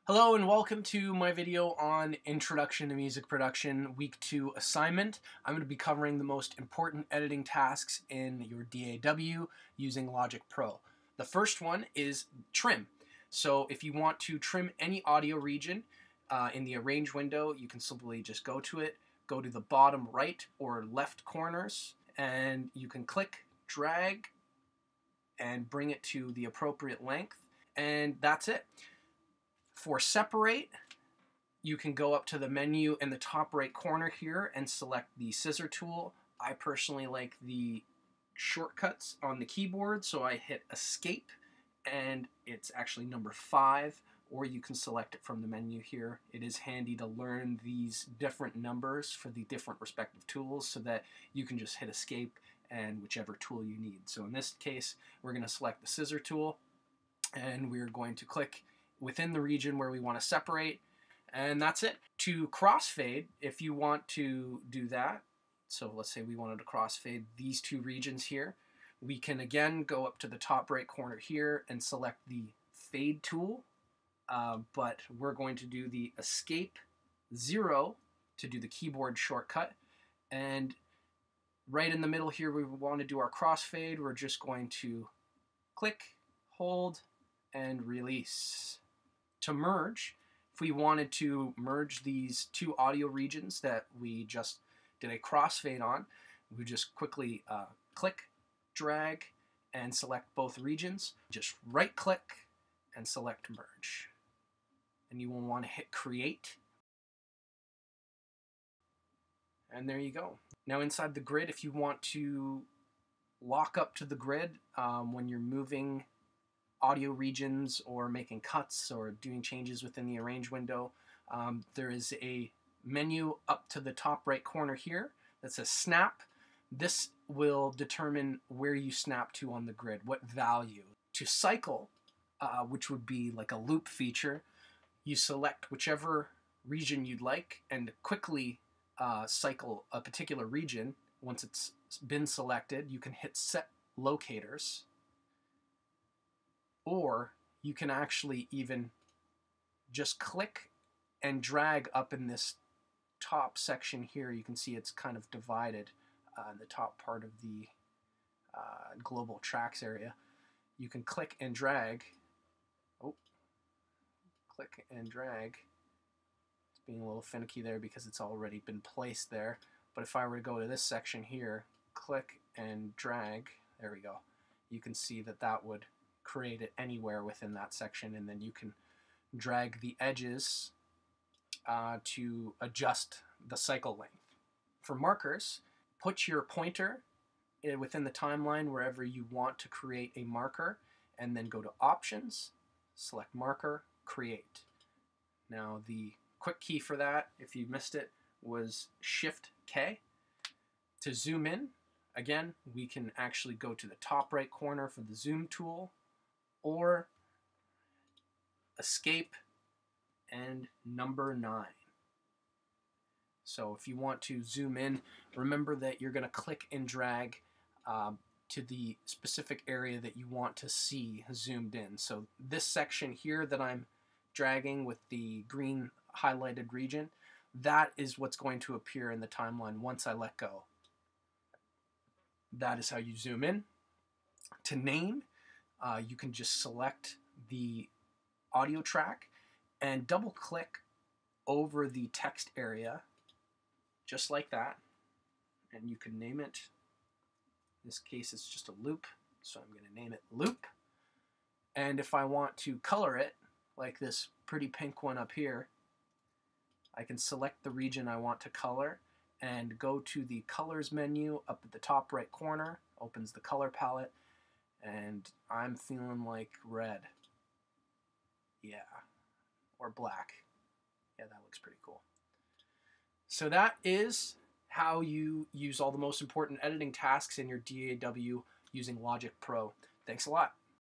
Hello and welcome to my video on Introduction to Music Production Week 2 assignment. I'm going to be covering the most important editing tasks in your DAW using Logic Pro. The first one is trim. So if you want to trim any audio region in the Arrange window, you can simply just go to it, go to the bottom right or left corners, and you can click, drag, and bring it to the appropriate length, and that's it. For separate, you can go up to the menu in the top right corner here and select the scissor tool. I personally like the shortcuts on the keyboard, so I hit escape and it's actually number 5, or you can select it from the menu here. It is handy to learn these different numbers for the different respective tools so that you can just hit escape and whichever tool you need. So in this case, we're going to select the scissor tool and we're going to click within the region where we want to separate, and that's it. To crossfade, if you want to do that, so let's say we wanted to crossfade these two regions here, we can again go up to the top right corner here and select the fade tool, but we're going to do the escape 0 to do the keyboard shortcut, and right in the middle here we want to do our crossfade. We're just going to click, hold, and release. To merge, if we wanted to merge these two audio regions that we just did a crossfade on, we just quickly click, drag, and select both regions. Just right click and select merge. And you will want to hit create. And there you go. Now inside the grid, if you want to lock up to the grid when you're moving audio regions or making cuts or doing changes within the Arrange window, there is a menu up to the top right corner here that says snap. This will determine where you snap to on the grid, what value. To cycle, which would be like a loop feature, you select whichever region you'd like and quickly cycle a particular region. Once it's been selected, you can hit set locators, or you can actually even just click and drag up in this top section here. You can see it's kind of divided in the top part of the global tracks area. You can click and drag. Click and drag. It's being a little finicky there because it's already been placed there. But if I were to go to this section here, click and drag, there we go. You can see that that would create it anywhere within that section, and then you can drag the edges to adjust the cycle length. For markers, put your pointer within the timeline wherever you want to create a marker, and then go to Options, select Marker, Create. Now the quick key for that, if you missed it, was Shift-K. To zoom in, again, we can actually go to the top right corner for the zoom tool, or escape and number 9. So if you want to zoom in, remember that you're going to click and drag to the specific area that you want to see zoomed in. So this section here that I'm dragging with the green highlighted region, that is what's going to appear in the timeline once I let go. That is how you zoom in. To name, you can just select the audio track and double click over the text area just like that, and you can name it. In this case it's just a loop, so I'm going to name it loop. And if I want to color it, like this pretty pink one up here, I can select the region I want to color and go to the colors menu up at the top right corner, opens the color palette, and I'm feeling like red. Yeah. Or black. Yeah, that looks pretty cool. So that is how you use all the most important editing tasks in your DAW using Logic Pro. Thanks a lot.